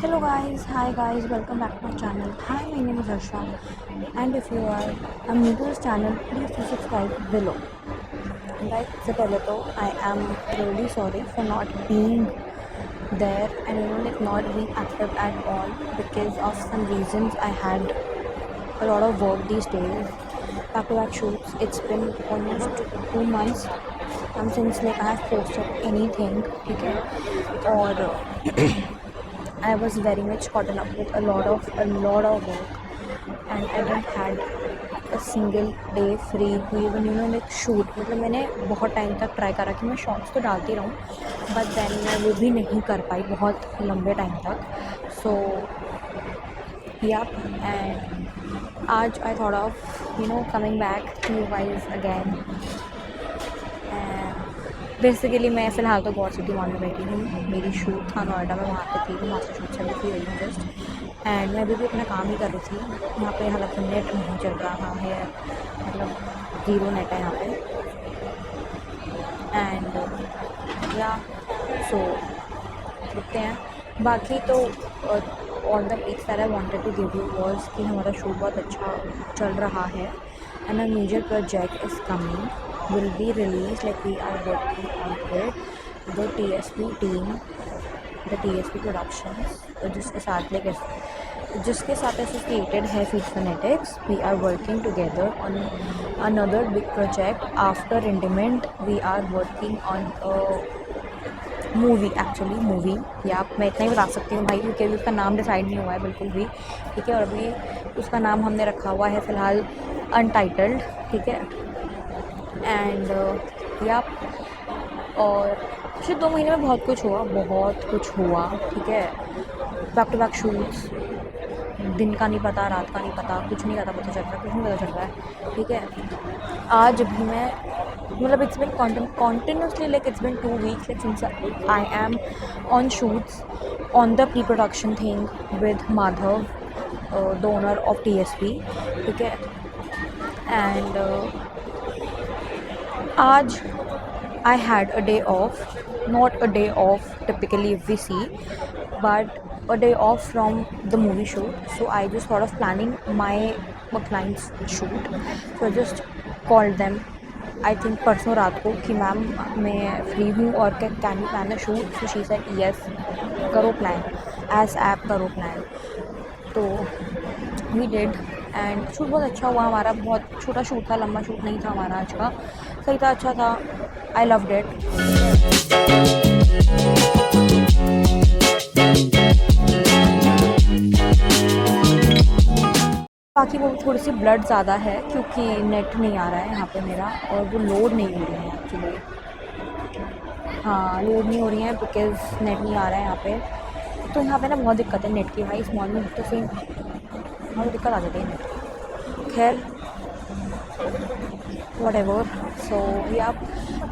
Hello guys, hi guys, welcome back to my channel. Hi, my name is Harsha, and if you are new to this channel, please do subscribe below. And guys, सबसे पहले तो I am really sorry for not being there and like not being active at all because of some reasons. I had a lot of work these days, back-to-back shoots. It's been almost 2 months since like I have posted anything, ठीक है, और I was very much caught up with a lot of work, and I didn't had a single day free even like shoot. मतलब मैंने बहुत time तक try करा कि मैं शॉर्ट्स तो डालती रहूँ, बट देन मैं वो भी नहीं कर पाई बहुत लंबे टाइम तक. सो एंड आज I thought of coming back to you guys again. Basically मैं फ़िलहाल तो गौर सिटी मॉल में बैठी हूँ. मेरी शूट था नोएडा में, वहाँ पे थी, वहाँ से शूट से भी रही हूँ जस्ट. एंड मैं भी अपना काम ही कर रही थी. यहाँ पे हालांकि नेट नहीं चल रहा है, मतलब ज़ीरो नेट है यहाँ पे. एंड या सो देखते हैं. बाकी तो all the pics that I wanted to give you was कि हमारा शूट बहुत अच्छा चल रहा है and a major project is coming, will be released, like we are working on it, the TSP team, the TSP Productions, जिसके साथ associated है feed phonetics. We are working together on another big project. After इंडिमेंट we are working on movie, actually movie. या मैं इतना ही बता सकती हूँ भाई, क्योंकि अभी उसका नाम डिसाइड नहीं हुआ है बिल्कुल भी, ठीक है. और अभी उसका नाम हमने रखा हुआ है फ़िलहाल अनटाइटल्ड, ठीक है. एंड या और पिछले 2 महीने में बहुत कुछ हुआ, ठीक है. बैक टू बैक शूट्स, दिन का नहीं पता, रात का नहीं पता, कुछ नहीं पता चल रहा है, ठीक है. आज भी मैं मतलब it's been continuously like it's been 2 weeks like since I am on shoots on the pre-production thing with Madhav, the owner of TSP, ठीक है. एंड आज I had a day off, not a day off typically if we see, but a day off from the movie shoot. So I just thought of planning my client's shoot. So I just called them, I think परसों रात को, कि ma'am मैं free हूँ और can you plan a shoot. So she said yes, करो plan, as app करो plan. तो वी डिड एंड शूट बहुत अच्छा हुआ हमारा. बहुत छोटा शूट था, लंबा शूट नहीं था हमारा आज का. सही था, अच्छा था. I loved it. बाकी वो थोड़ी सी ब्लड ज़्यादा है क्योंकि नेट नहीं आ रहा है यहाँ पे मेरा, और वो लोड नहीं हो रही है एक्चुअली. हाँ, लोड नहीं हो रही है बिकॉज़ नेट नहीं आ रहा है यहाँ पे. तो यहाँ पे ना बहुत दिक्कत है नेट की भाई. इस मॉल में तो फिर बहुत दिक्कत आ जाती है नेट की. खैर, whatever. So yeah,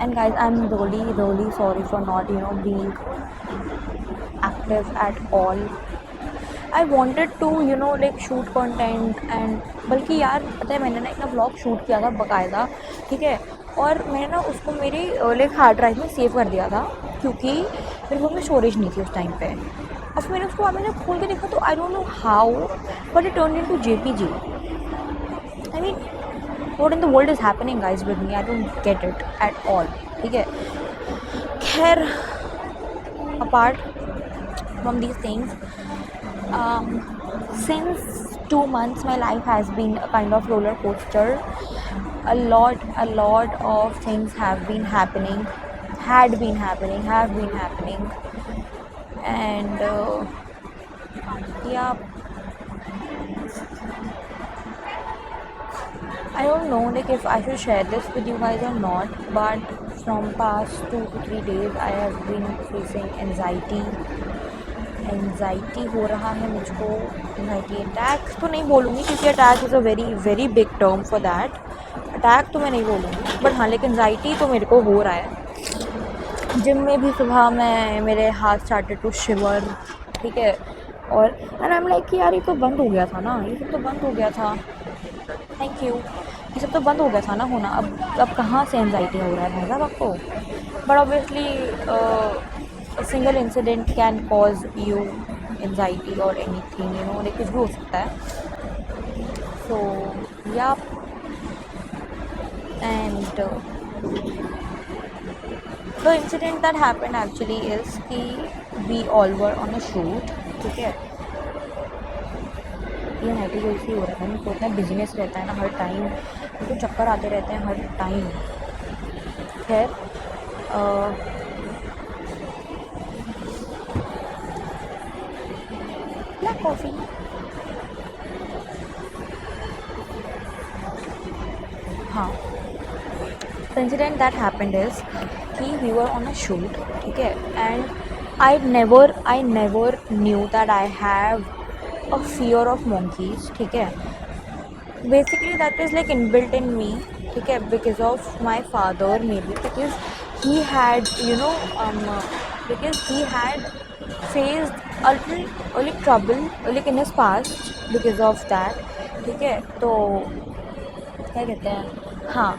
and guys, I'm really sorry for not being active at all. I wanted to like shoot content, and बल्कि यार पता है मैंने ना एक ब्लॉग शूट किया था बाकायदा, ठीक है. और मैंने ना उसको मेरी लाइक हार्ड ड्राइव में सेव कर दिया था क्योंकि मेरे फ़ोन में स्टोरेज नहीं थी उस टाइम पे. अब मैंने उसको मैंने खोल के देखा तो I don't know how but it turn into JPG. I mean what in the world is happening guys with me? I don't get it at all, ठीक है. खैर, apart from these things, since 2 months my life has been a kind of roller coaster. A lot of things have been happening, have been happening, and yeah, I don't know like if I should share this with you guys or not, but from past 2 to 3 days I have been facing anxiety हो रहा है मुझको. Anxiety attack तो नहीं बोलूँगी क्योंकि attack is a very big term for that. Attack तो मैं नहीं बोलूँगी, बट हाँ, लेकिन एंजाइटी तो मेरे को हो रहा है. जिम में भी सुबह मेरे हाथ स्टार्टेड टू शिवर, ठीक है. और एंड आई एम लाइक कि यार ये तो बंद हो गया था ना, ये सब तो बंद हो गया था. Thank you. ये सब तो बंद हो गया था ना होना. अब कहाँ से एंजाइटी हो रहा है भाई साहब आपको. But obviously a single incident can cause you anxiety और एनीथिंग, यू नो, लाइक कुछ भी हो सकता है. So yeah, and the incident that happened actually is कि we all were on a shoot. ठीक है, ये नाइटी को इसी हो रहा है, उनको इतना बिजनेस रहता है ना हर टाइम, उनको चक्कर आते रहते हैं हर टाइम. खैर, ब्लैक कॉफ़ी. हाँ, the incident that happened is कि we were on a shoot. ठीक है, and I never knew that I have a fear of monkeys. ठीक है, basically that is like inbuilt in me. ठीक है, because of my father, maybe because he had, you know, because he had faced a little trouble like in his past because of that. ठीक है, तो क्या कहते हैं, हाँ,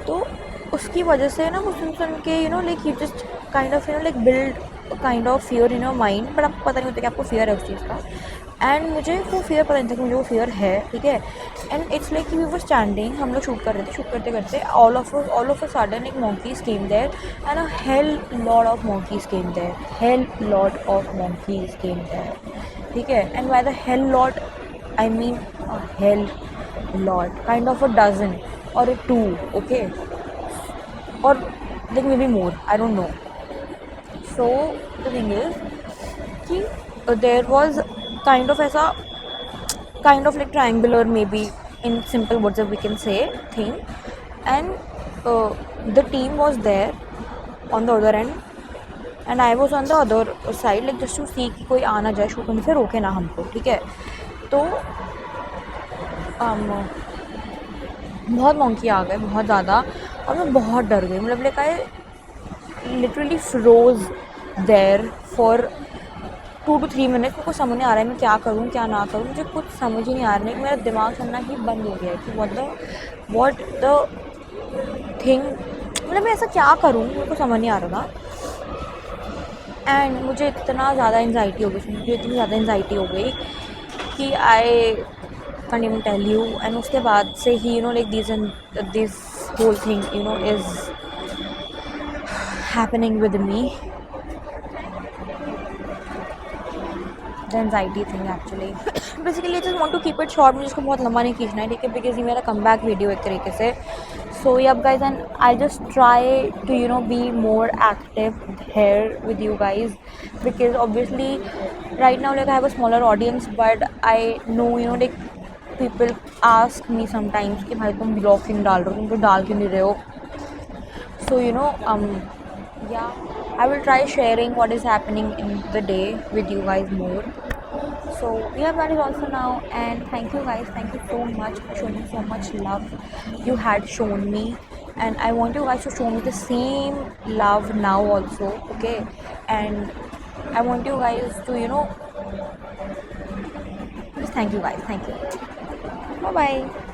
तो उसकी वजह से ना वो सुन के, you know, like you just kind of, you know, like build kind of fear in your mind, but आपको पता नहीं होता कि आपको फियर है उस चीज़ का. एंड मुझे वो फियर पता नहीं था कि मुझे वो फियर है. ठीक है, and it's like we were standing, हम लोग शूट कर रहे थे, शूट करते करते ऑल ऑफ अ सडन एक monkeys came there and a hell lot of monkeys came there, hell lot of monkeys came there. ठीक है, and by the hell lot I mean a hell lot, kind of a dozen or a two, okay, or like maybe more, I don't know. So the thing is कि there was kind of ऐसा, kind of like triangular, maybe in simple words if we can say, thing, and the team was there on the other end and I was on the other side, like just to see कि कोई आ ना जाए shoot होने से रोके ना हमको. ठीक है, तो बहुत मंकी आ गए, बहुत ज़्यादा, और मैं बहुत डर गई. मतलब like I literally froze there for 2 to 3 minutes. मेरे को समझ नहीं आ रहा है मैं क्या करूँ क्या ना करूँ, मुझे कुछ समझ ही नहीं आ रहा है. मेरा दिमाग चलना ही बंद हो गया है कि व्हाट द थिंग, मतलब मैं ऐसा क्या करूँ, मेरे को समझ नहीं आ रहा था. एंड मुझे इतना ज़्यादा एंजाइटी हो गई, मुझे इतनी ज़्यादा एंजाइटी हो गई कि आई can't even tell you. and उसके बाद से ही, you know, like this whole thing, you know, is happening with me, the anxiety thing actually. Basically I just want to keep it short, मुझे इसको बहुत लंबा नहीं खींचना है. ठीक है, because ये मेरा comeback video एक तरीके से. So yeah guys, and I'll just try to, you know, be more active here with you guys, because obviously right now like I have a smaller audience, but I know, you know, like people ask me sometimes कि भाई तुम blog क्यों नहीं डाल रहे हो, तुम तो डाल क्यों नहीं रहे हो. So you know, yeah, I will try sharing what is happening in the day with you guys more. So yeah, that is all for now, and thank you guys, thank you so much for showing so much love you had shown me, and I want you guys to show me the same love now also. Okay, and I want you guys to, you know, just thank you guys, thank you, bye bye.